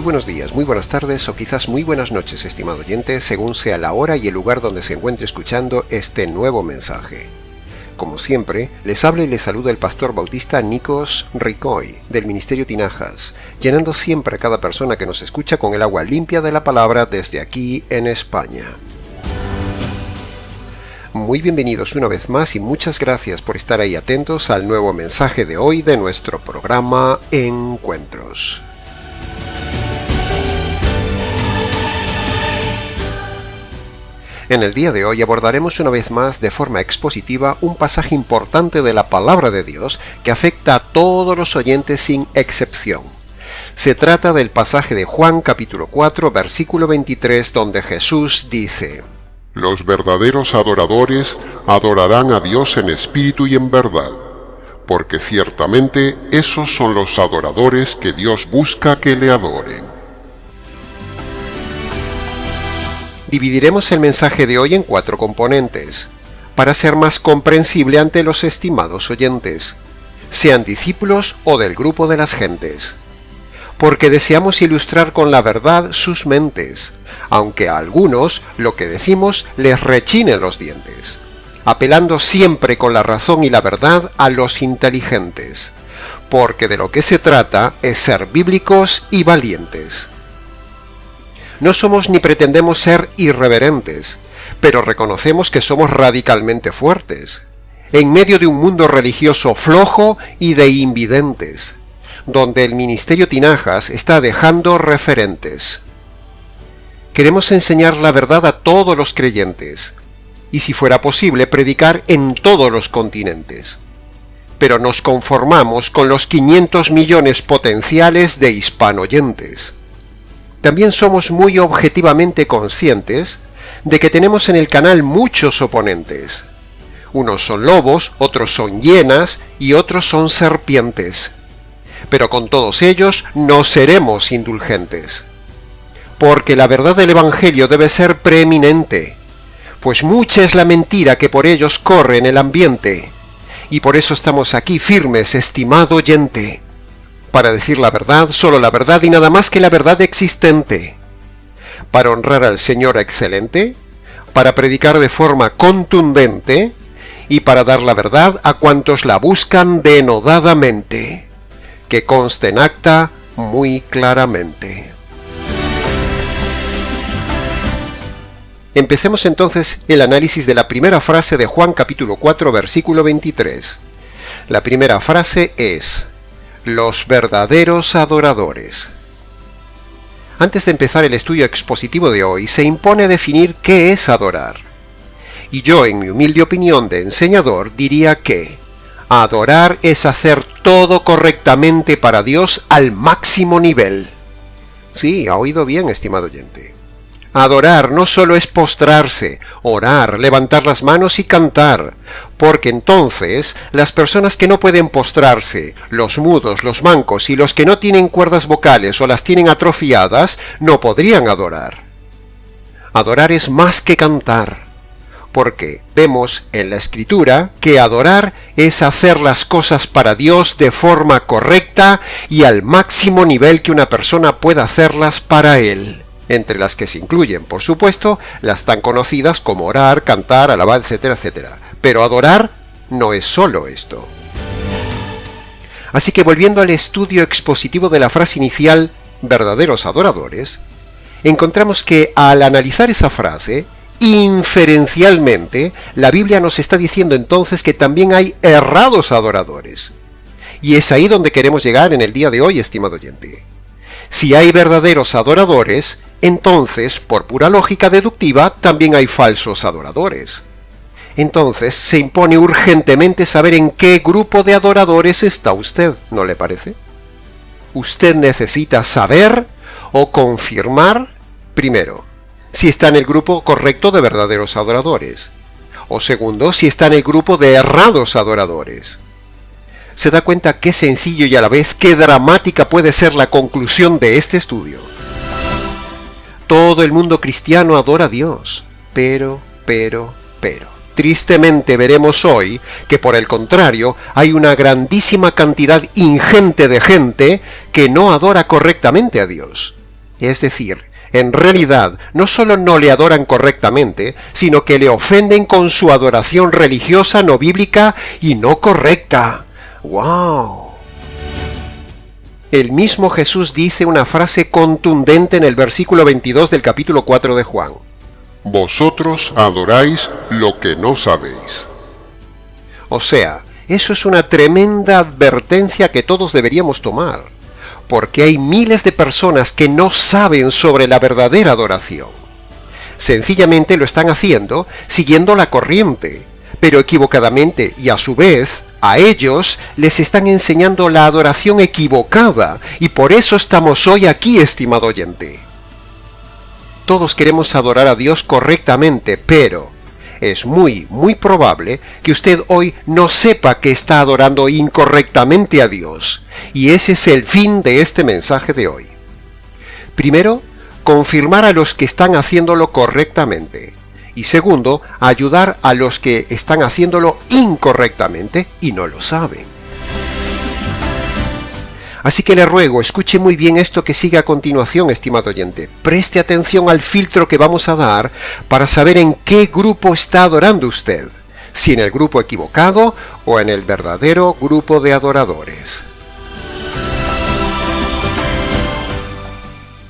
buenos días, muy buenas tardes o quizás muy buenas noches, estimado oyente, según sea la hora y el lugar donde se encuentre escuchando este nuevo mensaje. Como siempre, les habla y les saluda el pastor bautista Nikos Ricoy, del Ministerio Tinajas, llenando siempre a cada persona que nos escucha con el agua limpia de la palabra desde aquí en España. Muy bienvenidos una vez más y muchas gracias por estar ahí atentos al nuevo mensaje de hoy de nuestro programa Encuentros. En el día de hoy abordaremos una vez más de forma expositiva un pasaje importante de la palabra de Dios que afecta a todos los oyentes sin excepción. Se trata del pasaje de Juan capítulo 4 versículo 23 donde Jesús dice: Los verdaderos adoradores adorarán a Dios en espíritu y en verdad, porque ciertamente esos son los adoradores que Dios busca que le adoren. Dividiremos el mensaje de hoy en 4 componentes, para ser más comprensible ante los estimados oyentes, sean discípulos o del grupo de las gentes, porque deseamos ilustrar con la verdad sus mentes, aunque a algunos lo que decimos les rechine los dientes, apelando siempre con la razón y la verdad a los inteligentes, porque de lo que se trata es ser bíblicos y valientes. No somos ni pretendemos ser irreverentes, pero reconocemos que somos radicalmente fuertes, en medio de un mundo religioso flojo y de invidentes, donde el Ministerio Tinajas está dejando referentes. Queremos enseñar la verdad a todos los creyentes, y si fuera posible predicar en todos los continentes. Pero nos conformamos con los 500 millones potenciales de hispanoyentes. También somos muy objetivamente conscientes de que tenemos en el canal muchos oponentes. Unos son lobos, otros son hienas y otros son serpientes. Pero con todos ellos no seremos indulgentes. Porque la verdad del Evangelio debe ser preeminente, pues mucha es la mentira que por ellos corre en el ambiente. Y por eso estamos aquí firmes, estimado oyente, para decir la verdad, solo la verdad y nada más que la verdad existente, para honrar al Señor excelente, para predicar de forma contundente y para dar la verdad a cuantos la buscan denodadamente, que conste en acta muy claramente. Empecemos entonces el análisis de la primera frase de Juan capítulo 4 versículo 23. La primera frase es: los verdaderos adoradores. Antes de empezar el estudio expositivo de hoy, se impone definir qué es adorar. Y yo, en mi humilde opinión de enseñador, diría que adorar es hacer todo correctamente para Dios al máximo nivel. Sí, ha oído bien, estimado oyente. Adorar no solo es postrarse, orar, levantar las manos y cantar, porque entonces las personas que no pueden postrarse, los mudos, los mancos y los que no tienen cuerdas vocales o las tienen atrofiadas, no podrían adorar. Adorar es más que cantar, porque vemos en la Escritura que adorar es hacer las cosas para Dios de forma correcta y al máximo nivel que una persona pueda hacerlas para Él. Entre las que se incluyen, por supuesto, las tan conocidas como orar, cantar, alabar, etcétera, etcétera. Pero adorar no es solo esto. Así que volviendo al estudio expositivo de la frase inicial, verdaderos adoradores, encontramos que al analizar esa frase, inferencialmente, la Biblia nos está diciendo entonces que también hay errados adoradores. Y es ahí donde queremos llegar en el día de hoy, estimado oyente. Si hay verdaderos adoradores, entonces, por pura lógica deductiva, también hay falsos adoradores. Entonces, se impone urgentemente saber en qué grupo de adoradores está usted, ¿no le parece? Usted necesita saber o confirmar, primero, si está en el grupo correcto de verdaderos adoradores, o segundo, si está en el grupo de errados adoradores. ¿Se da cuenta qué sencillo y a la vez qué dramática puede ser la conclusión de este estudio? Todo el mundo cristiano adora a Dios, pero. Tristemente veremos hoy que por el contrario hay una grandísima cantidad ingente de gente que no adora correctamente a Dios. Es decir, en realidad no solo no le adoran correctamente, sino que le ofenden con su adoración religiosa no bíblica y no correcta. ¡Wow! El mismo Jesús dice una frase contundente en el versículo 22 del capítulo 4 de Juan. Vosotros adoráis lo que no sabéis. O sea, eso es una tremenda advertencia que todos deberíamos tomar, porque hay miles de personas que no saben sobre la verdadera adoración. Sencillamente lo están haciendo siguiendo la corriente, pero equivocadamente, y a su vez, a ellos les están enseñando la adoración equivocada, y por eso estamos hoy aquí, estimado oyente. Todos queremos adorar a Dios correctamente, pero es muy probable que usted hoy no sepa que está adorando incorrectamente a Dios, y ese es el fin de este mensaje de hoy. Primero, confirmar a los que están haciéndolo correctamente, y segundo, ayudar a los que están haciéndolo incorrectamente y no lo saben. Así que le ruego, escuche muy bien esto que sigue a continuación, estimado oyente. Preste atención al filtro que vamos a dar para saber en qué grupo está adorando usted, si en el grupo equivocado o en el verdadero grupo de adoradores.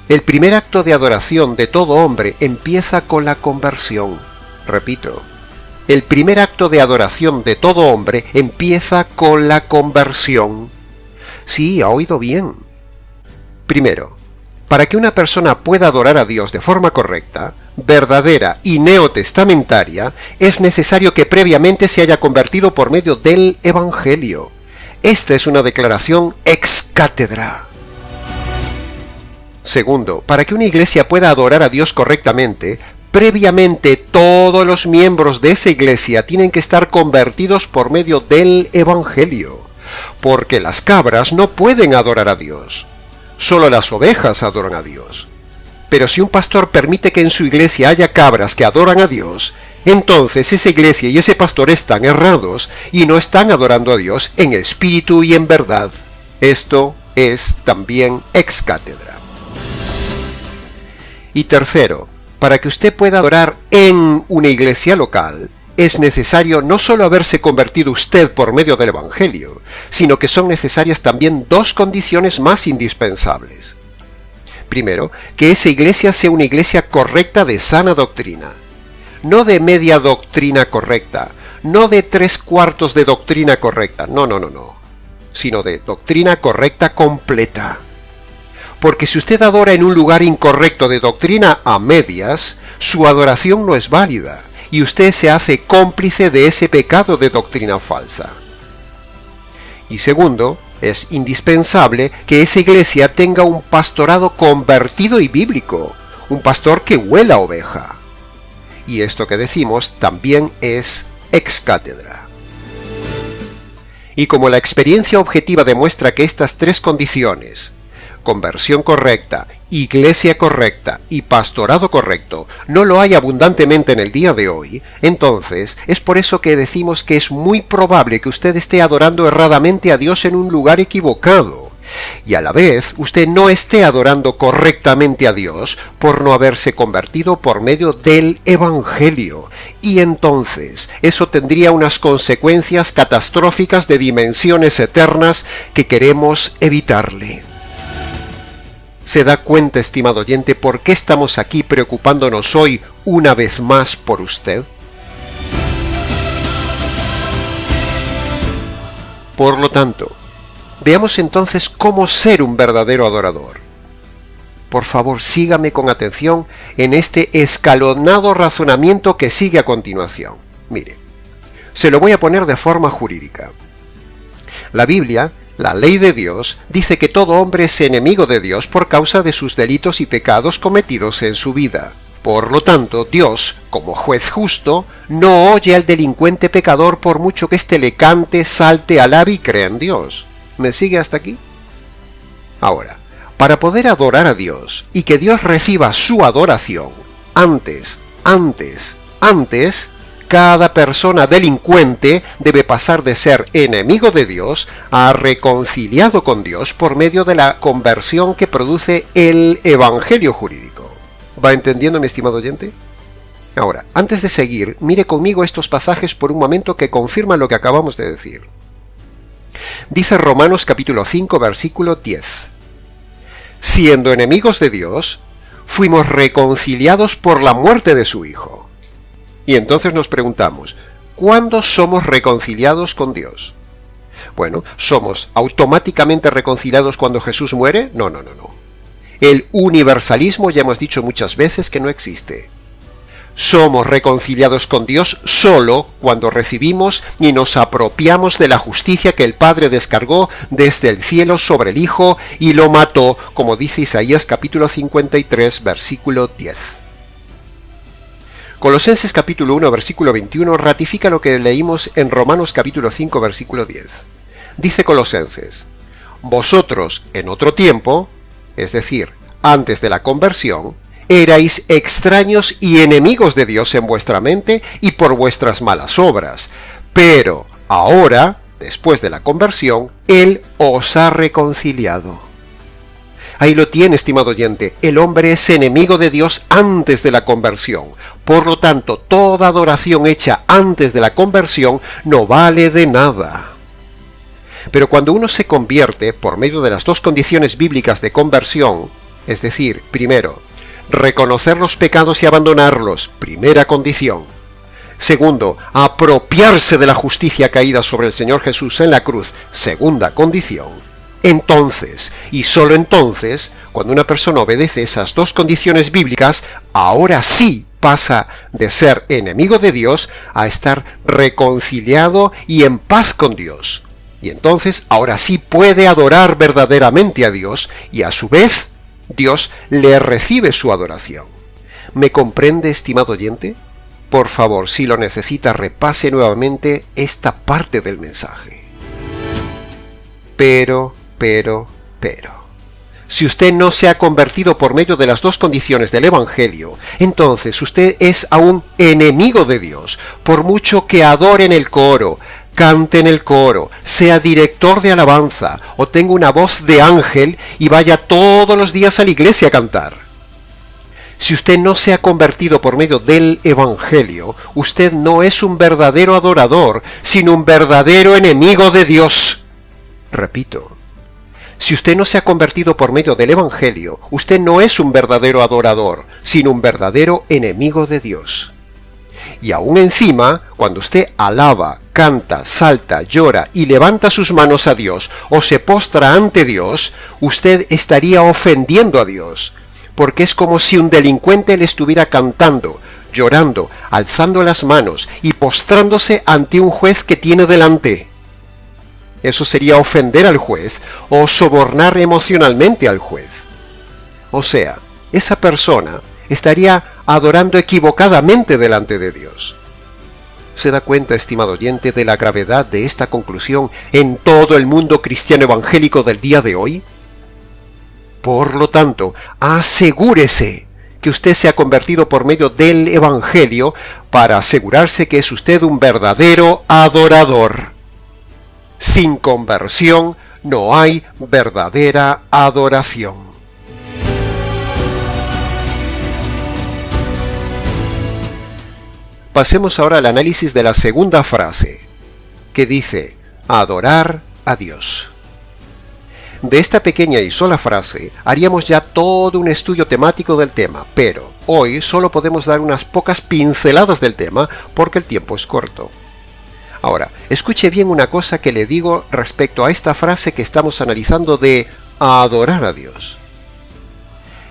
El primer acto de adoración de todo hombre empieza con la conversión. Repito, el primer acto de adoración de todo hombre empieza con la conversión. Sí, ha oído bien. Primero, para que una persona pueda adorar a Dios de forma correcta, verdadera y neotestamentaria, es necesario que previamente se haya convertido por medio del Evangelio. Esta es una declaración ex cátedra. Segundo, para que una iglesia pueda adorar a Dios correctamente, previamente todos los miembros de esa iglesia tienen que estar convertidos por medio del Evangelio, porque las cabras no pueden adorar a Dios, solo las ovejas adoran a Dios. Pero si un pastor permite que en su iglesia haya cabras que adoran a Dios, entonces esa iglesia y ese pastor están errados y no están adorando a Dios en espíritu y en verdad. Esto es también ex cátedra. Y tercero, para que usted pueda adorar en una iglesia local, es necesario no solo haberse convertido usted por medio del Evangelio, sino que son necesarias también dos condiciones más indispensables. Primero, que esa iglesia sea una iglesia correcta de sana doctrina, no de media doctrina correcta, no de 3/4 de doctrina correcta, no, sino de doctrina correcta completa. Porque si usted adora en un lugar incorrecto de doctrina a medias, su adoración no es válida, y usted se hace cómplice de ese pecado de doctrina falsa. Y segundo, es indispensable que esa iglesia tenga un pastorado convertido y bíblico, un pastor que huela a oveja. Y esto que decimos también es ex cátedra. Y como la experiencia objetiva demuestra que estas tres condiciones, conversión correcta, iglesia correcta y pastorado correcto, no lo hay abundantemente en el día de hoy, entonces es por eso que decimos que es muy probable que usted esté adorando erradamente a Dios en un lugar equivocado, y a la vez usted no esté adorando correctamente a Dios por no haberse convertido por medio del Evangelio, y entonces eso tendría unas consecuencias catastróficas de dimensiones eternas que queremos evitarle. ¿Se da cuenta, estimado oyente, por qué estamos aquí preocupándonos hoy una vez más por usted? Por lo tanto, veamos entonces cómo ser un verdadero adorador. Por favor, sígame con atención en este escalonado razonamiento que sigue a continuación. Mire, se lo voy a poner de forma jurídica. La Biblia, la ley de Dios, dice que todo hombre es enemigo de Dios por causa de sus delitos y pecados cometidos en su vida. Por lo tanto, Dios, como juez justo, no oye al delincuente pecador por mucho que éste le cante, salte, alabe y crea en Dios. ¿Me sigue hasta aquí? Ahora, para poder adorar a Dios y que Dios reciba su adoración, antes, cada persona delincuente debe pasar de ser enemigo de Dios a reconciliado con Dios por medio de la conversión que produce el evangelio jurídico. ¿Va entendiendo, mi estimado oyente? Ahora, antes de seguir, mire conmigo estos pasajes por un momento que confirman lo que acabamos de decir. Dice Romanos capítulo 5, versículo 10. Siendo enemigos de Dios, fuimos reconciliados por la muerte de su Hijo. Y entonces nos preguntamos, ¿cuándo somos reconciliados con Dios? Bueno, ¿somos automáticamente reconciliados cuando Jesús muere? No. El universalismo ya hemos dicho muchas veces que no existe. Somos reconciliados con Dios solo cuando recibimos y nos apropiamos de la justicia que el Padre descargó desde el cielo sobre el Hijo y lo mató, como dice Isaías capítulo 53, versículo 10. Colosenses capítulo 1, versículo 21 ratifica lo que leímos en Romanos capítulo 5, versículo 10. Dice Colosenses, vosotros en otro tiempo, es decir, antes de la conversión, erais extraños y enemigos de Dios en vuestra mente y por vuestras malas obras, pero ahora, después de la conversión, Él os ha reconciliado. Ahí lo tiene, estimado oyente, el hombre es enemigo de Dios antes de la conversión. Por lo tanto, toda adoración hecha antes de la conversión no vale de nada. Pero cuando uno se convierte por medio de las dos condiciones bíblicas de conversión, es decir, primero, reconocer los pecados y abandonarlos, primera condición. Segundo, apropiarse de la justicia caída sobre el Señor Jesús en la cruz, segunda condición. Entonces, y solo entonces, cuando una persona obedece esas dos condiciones bíblicas, ahora sí pasa de ser enemigo de Dios a estar reconciliado y en paz con Dios. Y entonces, ahora sí puede adorar verdaderamente a Dios y a su vez, Dios le recibe su adoración. ¿Me comprende, estimado oyente? Por favor, si lo necesita, repase nuevamente esta parte del mensaje. Pero, si usted no se ha convertido por medio de las dos condiciones del Evangelio, entonces usted es aún enemigo de Dios, por mucho que adore en el coro, cante en el coro, sea director de alabanza, o tenga una voz de ángel y vaya todos los días a la iglesia a cantar. Si usted no se ha convertido por medio del Evangelio, usted no es un verdadero adorador, sino un verdadero enemigo de Dios. Repito, si usted no se ha convertido por medio del Evangelio, usted no es un verdadero adorador, sino un verdadero enemigo de Dios. Y aún encima, cuando usted alaba, canta, salta, llora y levanta sus manos a Dios o se postra ante Dios, usted estaría ofendiendo a Dios, porque es como si un delincuente le estuviera cantando, llorando, alzando las manos y postrándose ante un juez que tiene delante. Eso sería ofender al juez o sobornar emocionalmente al juez. O sea, esa persona estaría adorando equivocadamente delante de Dios. ¿Se da cuenta, estimado oyente, de la gravedad de esta conclusión en todo el mundo cristiano evangélico del día de hoy? Por lo tanto, asegúrese que usted se ha convertido por medio del Evangelio para asegurarse que es usted un verdadero adorador. Sin conversión no hay verdadera adoración. Pasemos ahora al análisis de la segunda frase, que dice, adorar a Dios. De esta pequeña y sola frase haríamos ya todo un estudio temático del tema, pero hoy solo podemos dar unas pocas pinceladas del tema porque el tiempo es corto. Ahora, escuche bien una cosa que le digo respecto a esta frase que estamos analizando de adorar a Dios.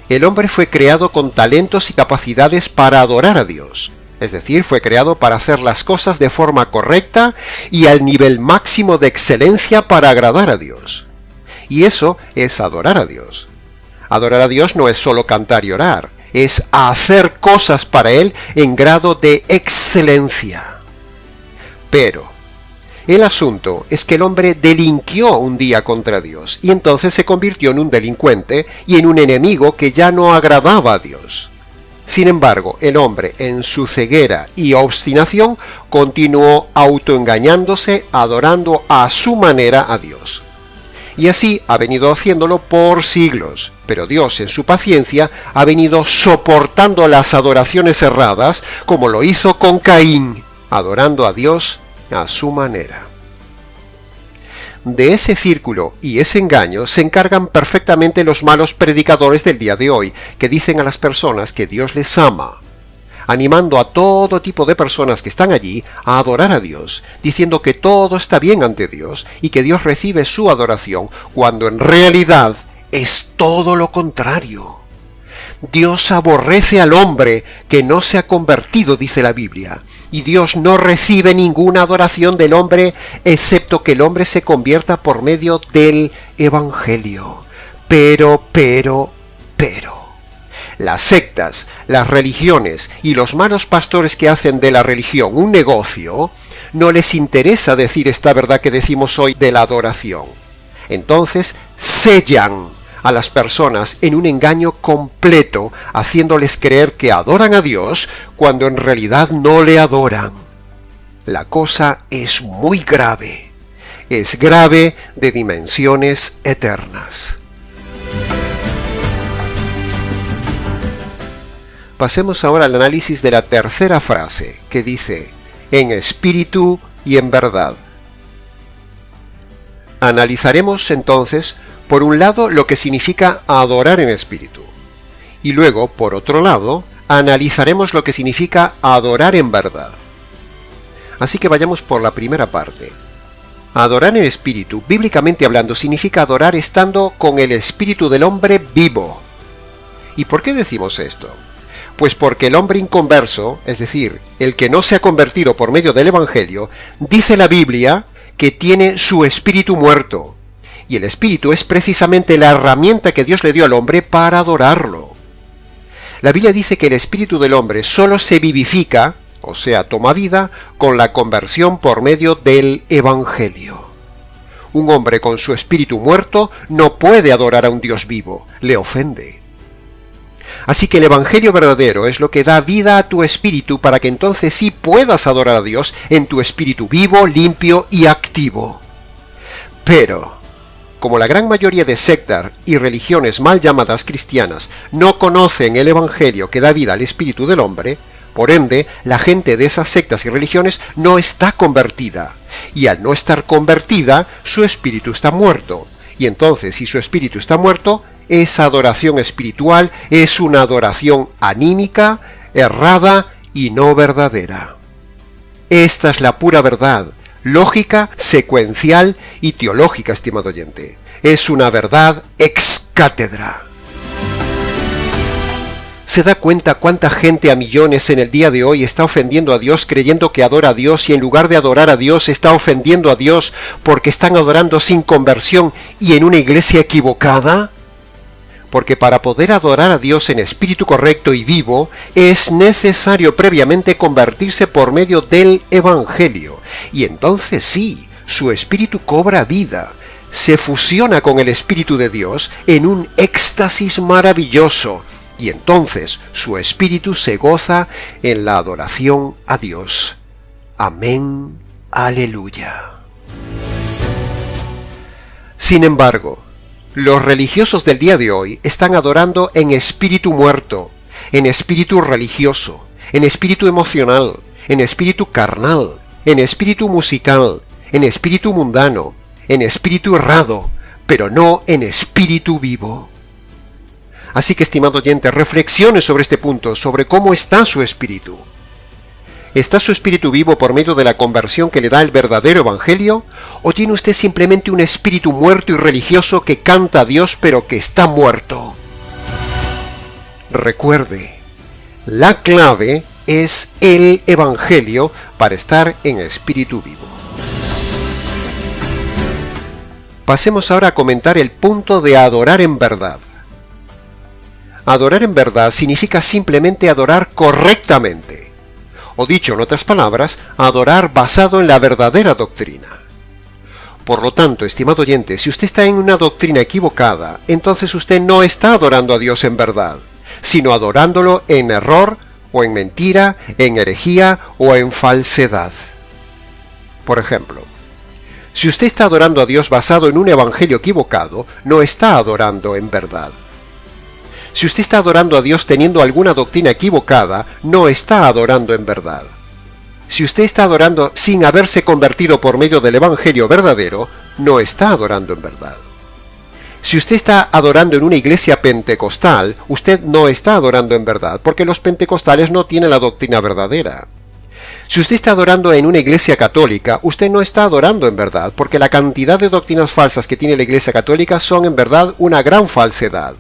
El hombre fue creado con talentos y capacidades para adorar a Dios. Es decir, fue creado para hacer las cosas de forma correcta y al nivel máximo de excelencia para agradar a Dios. Y eso es adorar a Dios. Adorar a Dios no es solo cantar y orar, es hacer cosas para Él en grado de excelencia. Pero el asunto es que el hombre delinquió un día contra Dios y entonces se convirtió en un delincuente y en un enemigo que ya no agradaba a Dios. Sin embargo, el hombre, en su ceguera y obstinación, continuó autoengañándose, adorando a su manera a Dios. Y así ha venido haciéndolo por siglos, pero Dios, en su paciencia, ha venido soportando las adoraciones erradas, como lo hizo con Caín, adorando a Dios a su manera. De ese círculo y ese engaño se encargan perfectamente los malos predicadores del día de hoy, que dicen a las personas que Dios les ama, animando a todo tipo de personas que están allí a adorar a Dios, diciendo que todo está bien ante Dios y que Dios recibe su adoración, cuando en realidad es todo lo contrario. Dios aborrece al hombre que no se ha convertido, dice la Biblia, y Dios no recibe ninguna adoración del hombre excepto que el hombre se convierta por medio del Evangelio. Pero, las sectas, las religiones y los malos pastores que hacen de la religión un negocio, no les interesa decir esta verdad que decimos hoy de la adoración. Entonces sellan a las personas en un engaño completo, haciéndoles creer que adoran a Dios cuando en realidad no le adoran. La cosa es muy grave. Es grave de dimensiones eternas. Pasemos ahora al análisis de la tercera frase, que dice, en espíritu y en verdad. Analizaremos entonces, por un lado, lo que significa adorar en espíritu, y luego, por otro lado, analizaremos lo que significa adorar en verdad. Así que vayamos por la primera parte. Adorar en espíritu, bíblicamente hablando, significa adorar estando con el espíritu del hombre vivo. ¿Y por qué decimos esto? Pues porque el hombre inconverso, es decir, el que no se ha convertido por medio del Evangelio, dice la Biblia que tiene su espíritu muerto. Y el espíritu es precisamente la herramienta que Dios le dio al hombre para adorarlo. La Biblia dice que el espíritu del hombre solo se vivifica, o sea, toma vida, con la conversión por medio del Evangelio. Un hombre con su espíritu muerto no puede adorar a un Dios vivo, le ofende. Así que el Evangelio verdadero es lo que da vida a tu espíritu para que entonces sí puedas adorar a Dios en tu espíritu vivo, limpio y activo. Pero, como la gran mayoría de sectas y religiones mal llamadas cristianas no conocen el Evangelio que da vida al espíritu del hombre, por ende, la gente de esas sectas y religiones no está convertida. Y al no estar convertida, su espíritu está muerto. Y entonces, si su espíritu está muerto, esa adoración espiritual es una adoración anímica, errada y no verdadera. Esta es la pura verdad, lógica, secuencial y teológica, estimado oyente. Es una verdad ex cátedra. ¿Se da cuenta cuánta gente a millones en el día de hoy está ofendiendo a Dios creyendo que adora a Dios y en lugar de adorar a Dios está ofendiendo a Dios porque están adorando sin conversión y en una iglesia equivocada? Porque para poder adorar a Dios en espíritu correcto y vivo, es necesario previamente convertirse por medio del Evangelio. Y entonces sí, su espíritu cobra vida, se fusiona con el Espíritu de Dios en un éxtasis maravilloso, y entonces su espíritu se goza en la adoración a Dios. Amén, aleluya. Sin embargo, los religiosos del día de hoy están adorando en espíritu muerto, en espíritu religioso, en espíritu emocional, en espíritu carnal, en espíritu musical, en espíritu mundano, en espíritu errado, pero no en espíritu vivo. Así que, estimado oyente, reflexione sobre este punto, sobre cómo está su espíritu. ¿Está su espíritu vivo por medio de la conversión que le da el verdadero Evangelio? ¿O tiene usted simplemente un espíritu muerto y religioso que canta a Dios pero que está muerto? Recuerde, la clave es el Evangelio para estar en espíritu vivo. Pasemos ahora a comentar el punto de adorar en verdad. Adorar en verdad significa simplemente adorar correctamente. O dicho en otras palabras, adorar basado en la verdadera doctrina. Por lo tanto, estimado oyente, si usted está en una doctrina equivocada, entonces usted no está adorando a Dios en verdad, sino adorándolo en error, o en mentira, en herejía o en falsedad. Por ejemplo, si usted está adorando a Dios basado en un evangelio equivocado, no está adorando en verdad. Si usted está adorando a Dios teniendo alguna doctrina equivocada, no está adorando en verdad. Si usted está adorando sin haberse convertido por medio del evangelio verdadero, no está adorando en verdad. Si usted está adorando en una iglesia pentecostal, usted no está adorando en verdad, porque los pentecostales no tienen la doctrina verdadera. Si usted está adorando en una iglesia católica, usted no está adorando en verdad, porque la cantidad de doctrinas falsas que tiene la iglesia católica son en verdad una gran falsedad.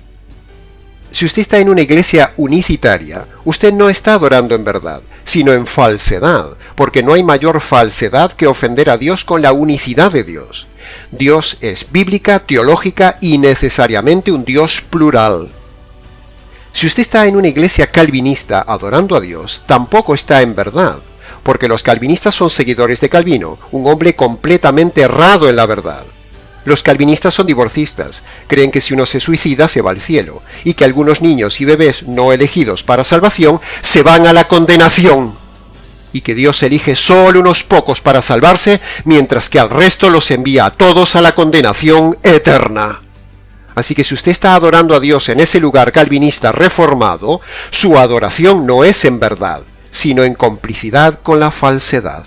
Si usted está en una iglesia unicitaria, usted no está adorando en verdad, sino en falsedad, porque no hay mayor falsedad que ofender a Dios con la unicidad de Dios. Dios es bíblica, teológica y necesariamente un Dios plural. Si usted está en una iglesia calvinista adorando a Dios, tampoco está en verdad, porque los calvinistas son seguidores de Calvino, un hombre completamente errado en la verdad. Los calvinistas son divorcistas, creen que si uno se suicida se va al cielo, y que algunos niños y bebés no elegidos para salvación se van a la condenación, y que Dios elige solo unos pocos para salvarse, mientras que al resto los envía a todos a la condenación eterna. Así que si usted está adorando a Dios en ese lugar calvinista reformado, su adoración no es en verdad, sino en complicidad con la falsedad.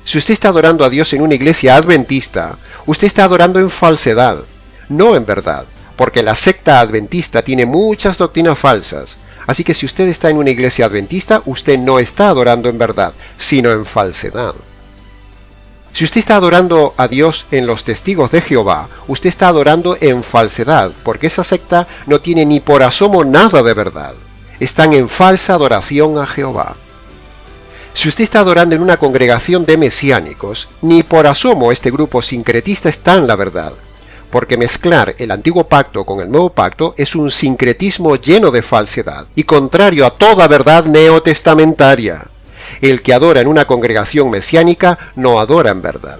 Si usted está adorando a Dios en una iglesia adventista, usted está adorando en falsedad, no en verdad, porque la secta adventista tiene muchas doctrinas falsas. Así que si usted está en una iglesia adventista, usted no está adorando en verdad, sino en falsedad. Si usted está adorando a Dios en los testigos de Jehová, usted está adorando en falsedad, porque esa secta no tiene ni por asomo nada de verdad. Están en falsa adoración a Jehová. Si usted está adorando en una congregación de mesiánicos, ni por asomo este grupo sincretista está en la verdad, porque mezclar el antiguo pacto con el nuevo pacto es un sincretismo lleno de falsedad y contrario a toda verdad neotestamentaria. El que adora en una congregación mesiánica no adora en verdad.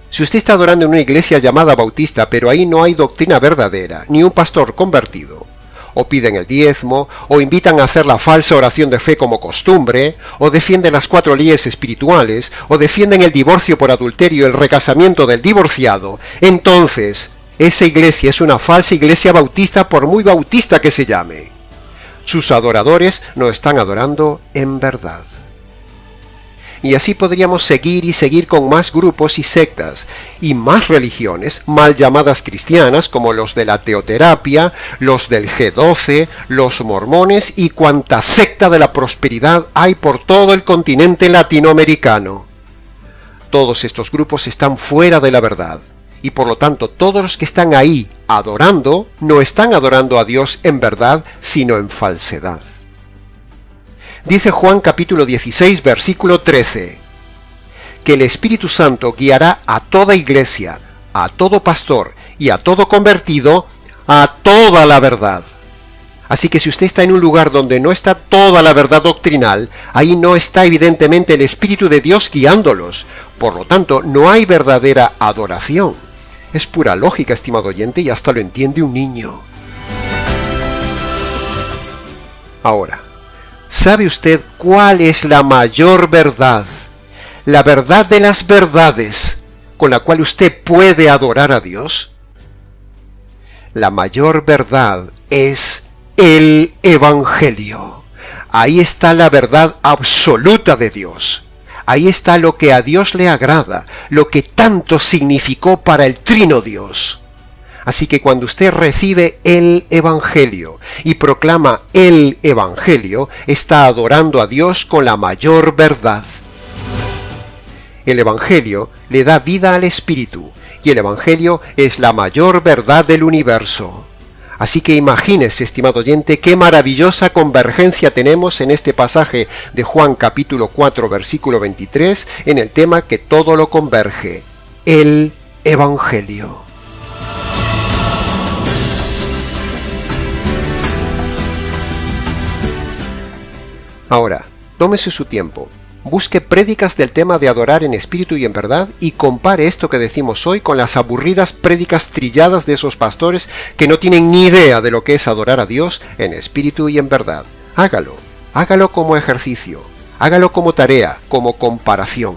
Si usted está adorando en una iglesia llamada bautista, pero ahí no hay doctrina verdadera, ni un pastor convertido, o piden el diezmo, o invitan a hacer la falsa oración de fe como costumbre, o defienden las 4 leyes espirituales, o defienden el divorcio por adulterio y el recasamiento del divorciado, entonces esa iglesia es una falsa iglesia bautista por muy bautista que se llame. Sus adoradores no están adorando en verdad. Y así podríamos seguir y seguir con más grupos y sectas, y más religiones, mal llamadas cristianas, como los de la teoterapia, los del G12, los mormones y cuanta secta de la prosperidad hay por todo el continente latinoamericano. Todos estos grupos están fuera de la verdad, y por lo tanto todos los que están ahí adorando, no están adorando a Dios en verdad, sino en falsedad. Dice Juan capítulo 16, versículo 13, que el Espíritu Santo guiará a toda iglesia, a todo pastor y a todo convertido a toda la verdad. Así que si usted está en un lugar donde no está toda la verdad doctrinal, ahí no está evidentemente el Espíritu de Dios guiándolos. Por lo tanto, no hay verdadera adoración. Es pura lógica, estimado oyente, y hasta lo entiende un niño. Ahora, ¿sabe usted cuál es la mayor verdad? La verdad de las verdades con la cual usted puede adorar a Dios. La mayor verdad es el Evangelio. Ahí está la verdad absoluta de Dios. Ahí está lo que a Dios le agrada, lo que tanto significó para el Trino Dios. Así que cuando usted recibe el Evangelio y proclama el Evangelio, está adorando a Dios con la mayor verdad. El Evangelio le da vida al Espíritu, y el Evangelio es la mayor verdad del universo. Así que imagínese, estimado oyente, qué maravillosa convergencia tenemos en este pasaje de Juan capítulo 4, versículo 23, en el tema que todo lo converge, el Evangelio. Ahora, tómese su tiempo Busque prédicas del tema de adorar en espíritu y en verdad y compare esto que decimos hoy con las aburridas prédicas trilladas de esos pastores que no tienen ni idea de lo que es adorar a Dios en espíritu y en verdad. Hágalo como ejercicio, hágalo como tarea, como comparación.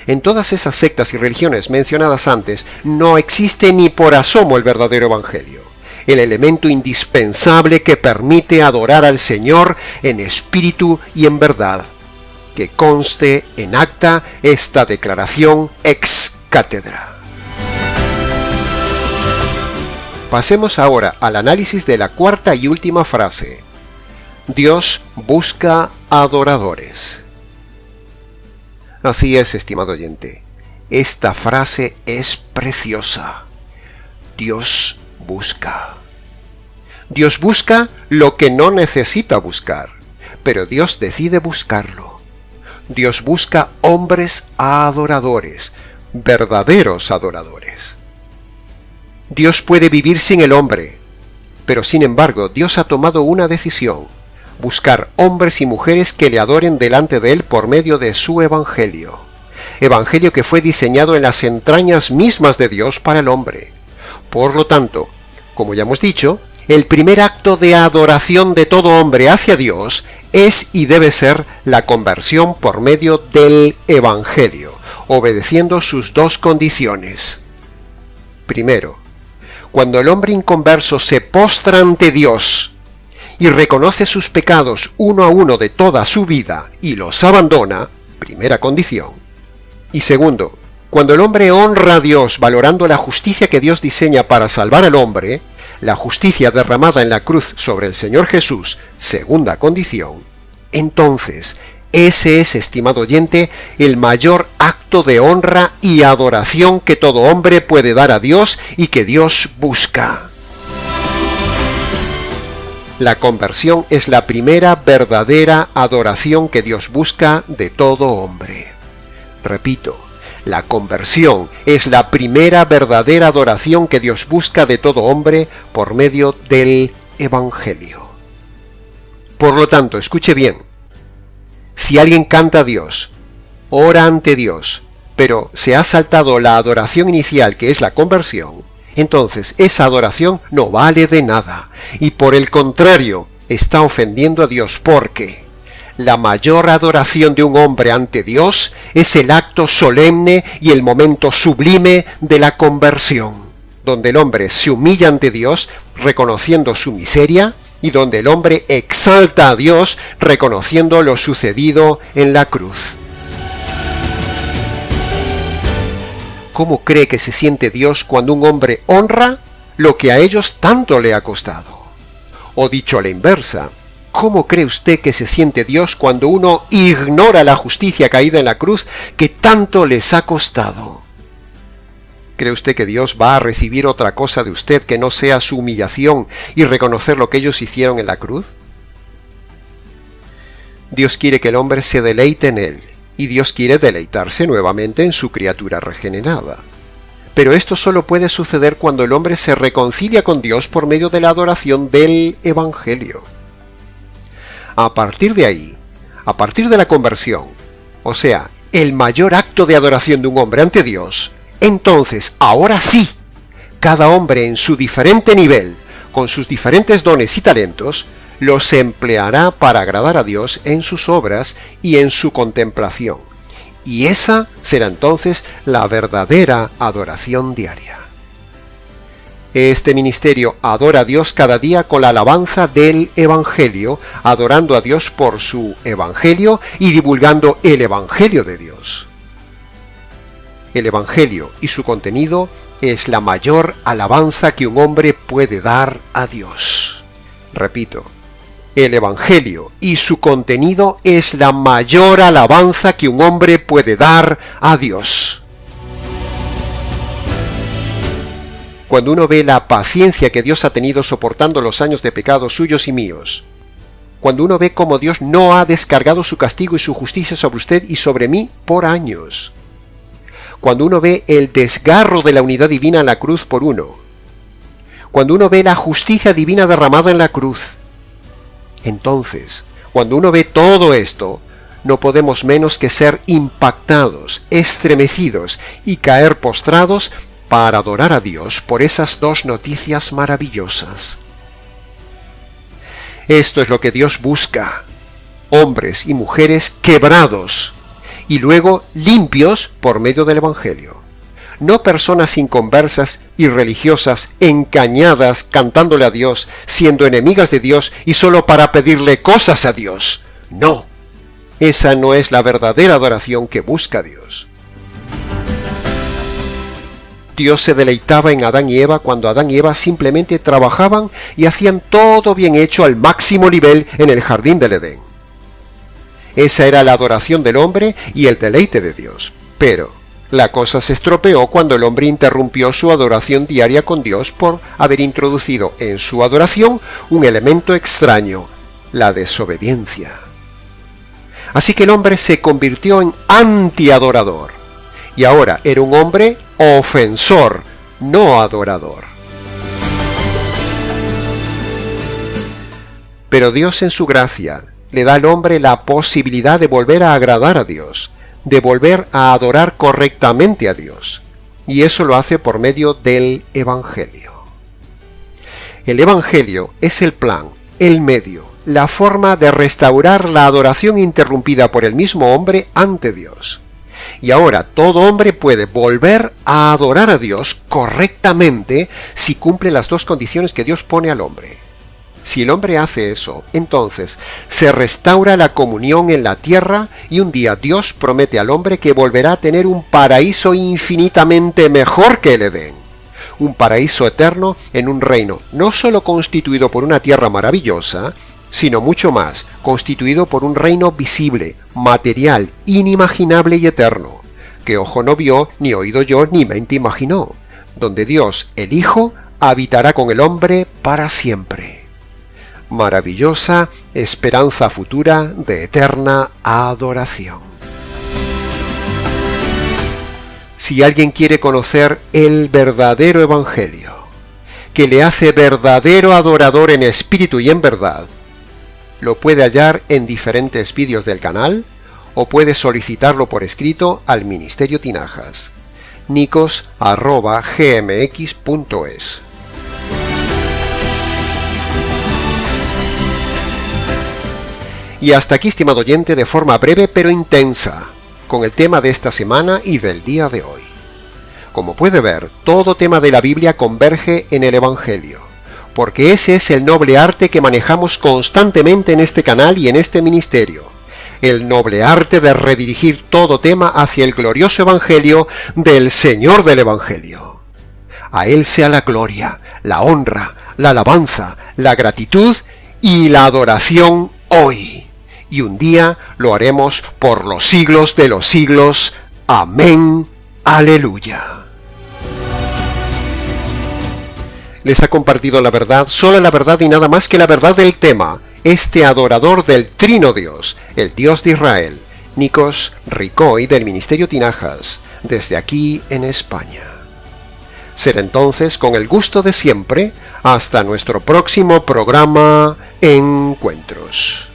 En todas esas sectas y religiones mencionadas antes no existe ni por asomo el verdadero evangelio, el elemento indispensable que permite adorar al Señor en espíritu y en verdad. Que conste en acta esta declaración ex cátedra. Pasemos ahora al análisis de la cuarta y última frase. Dios busca adoradores. Así es, estimado oyente. Esta frase es preciosa. Dios busca. Dios busca lo que no necesita buscar, pero Dios decide buscarlo. Dios busca hombres adoradores, verdaderos adoradores. Dios puede vivir sin el hombre, pero sin embargo Dios ha tomado una decisión: buscar hombres y mujeres que le adoren delante de Él por medio de su Evangelio. Evangelio que fue diseñado en las entrañas mismas de Dios para el hombre. Por lo tanto, como ya hemos dicho, el primer acto de adoración de todo hombre hacia Dios es y debe ser la conversión por medio del Evangelio, obedeciendo sus dos condiciones. Primero, cuando el hombre inconverso se postra ante Dios y reconoce sus pecados uno a uno de toda su vida y los abandona, primera condición. Y segundo, cuando el hombre honra a Dios valorando la justicia que Dios diseña para salvar al hombre, la justicia derramada en la cruz sobre el Señor Jesús, segunda condición, entonces ese es, estimado oyente, el mayor acto de honra y adoración que todo hombre puede dar a Dios y que Dios busca. La conversión es la primera verdadera adoración que Dios busca de todo hombre. Repito, la conversión es la primera verdadera adoración que Dios busca de todo hombre por medio del Evangelio. Por lo tanto, escuche bien. Si alguien canta a Dios, ora ante Dios, pero se ha saltado la adoración inicial que es la conversión, entonces esa adoración no vale de nada y por el contrario está ofendiendo a Dios, porque la mayor adoración de un hombre ante Dios es el acto solemne y el momento sublime de la conversión, donde el hombre se humilla ante Dios reconociendo su miseria y donde el hombre exalta a Dios reconociendo lo sucedido en la cruz. ¿Cómo cree que se siente Dios cuando un hombre honra lo que a ellos tanto le ha costado? O dicho a la inversa, ¿cómo cree usted que se siente Dios cuando uno ignora la justicia caída en la cruz que tanto les ha costado? ¿Cree usted que Dios va a recibir otra cosa de usted que no sea su humillación y reconocer lo que ellos hicieron en la cruz? Dios quiere que el hombre se deleite en Él, y Dios quiere deleitarse nuevamente en su criatura regenerada. Pero esto solo puede suceder cuando el hombre se reconcilia con Dios por medio de la adoración del Evangelio. A partir de ahí, a partir de la conversión, o sea, el mayor acto de adoración de un hombre ante Dios, entonces, ahora sí, cada hombre en su diferente nivel, con sus diferentes dones y talentos, los empleará para agradar a Dios en sus obras y en su contemplación. Y esa será entonces la verdadera adoración diaria. Este ministerio adora a Dios cada día con la alabanza del Evangelio, adorando a Dios por su Evangelio y divulgando el Evangelio de Dios. El Evangelio y su contenido es la mayor alabanza que un hombre puede dar a Dios. Repito, el Evangelio y su contenido es la mayor alabanza que un hombre puede dar a Dios. Cuando uno ve la paciencia que Dios ha tenido soportando los años de pecado suyos y míos, cuando uno ve cómo Dios no ha descargado su castigo y su justicia sobre usted y sobre mí por años, cuando uno ve el desgarro de la unidad divina en la cruz por uno, cuando uno ve la justicia divina derramada en la cruz, entonces, cuando uno ve todo esto, no podemos menos que ser impactados, estremecidos y caer postrados para adorar a Dios por esas dos noticias maravillosas. Esto es lo que Dios busca: hombres y mujeres quebrados y luego limpios por medio del Evangelio. No personas inconversas y religiosas encañadas cantándole a Dios, siendo enemigas de Dios y solo para pedirle cosas a Dios. No, esa no es la verdadera adoración que busca Dios. Dios se deleitaba en Adán y Eva cuando Adán y Eva simplemente trabajaban y hacían todo bien hecho al máximo nivel en el jardín del Edén. Esa era la adoración del hombre y el deleite de Dios. Pero la cosa se estropeó cuando el hombre interrumpió su adoración diaria con Dios por haber introducido en su adoración un elemento extraño: la desobediencia. Así que el hombre se convirtió en antiadorador y ahora era un hombre ofensor, no adorador. Pero Dios en su gracia le da al hombre la posibilidad de volver a agradar a Dios, de volver a adorar correctamente a Dios, y eso lo hace por medio del Evangelio. El Evangelio es el plan, el medio, la forma de restaurar la adoración interrumpida por el mismo hombre ante Dios. Y ahora todo hombre puede volver a adorar a Dios correctamente si cumple las dos condiciones que Dios pone al hombre. Si el hombre hace eso, entonces se restaura la comunión en la tierra y un día Dios promete al hombre que volverá a tener un paraíso infinitamente mejor que el Edén. Un paraíso eterno en un reino no solo constituido por una tierra maravillosa, sino mucho más, constituido por un reino visible, material, inimaginable y eterno, que ojo no vio, ni oído yo, ni mente imaginó, donde Dios, el Hijo, habitará con el hombre para siempre. Maravillosa esperanza futura de eterna adoración. Si alguien quiere conocer el verdadero Evangelio, que le hace verdadero adorador en espíritu y en verdad, lo puede hallar en diferentes vídeos del canal o puede solicitarlo por escrito al Ministerio Tinajas, nicos@gmx.es. Y hasta aquí, estimado oyente, de forma breve pero intensa, con el tema de esta semana y del día de hoy. Como puede ver, todo tema de la Biblia converge en el Evangelio, porque ese es el noble arte que manejamos constantemente en este canal y en este ministerio. El noble arte de redirigir todo tema hacia el glorioso Evangelio del Señor del Evangelio. A Él sea la gloria, la honra, la alabanza, la gratitud y la adoración hoy. Y un día lo haremos por los siglos de los siglos. Amén. Aleluya. Les ha compartido la verdad, solo la verdad y nada más que la verdad del tema, este adorador del Trino Dios, el Dios de Israel, Nicos Ricoy del Ministerio Tinajas, desde aquí en España. Será entonces, con el gusto de siempre, hasta nuestro próximo programa Encuentros.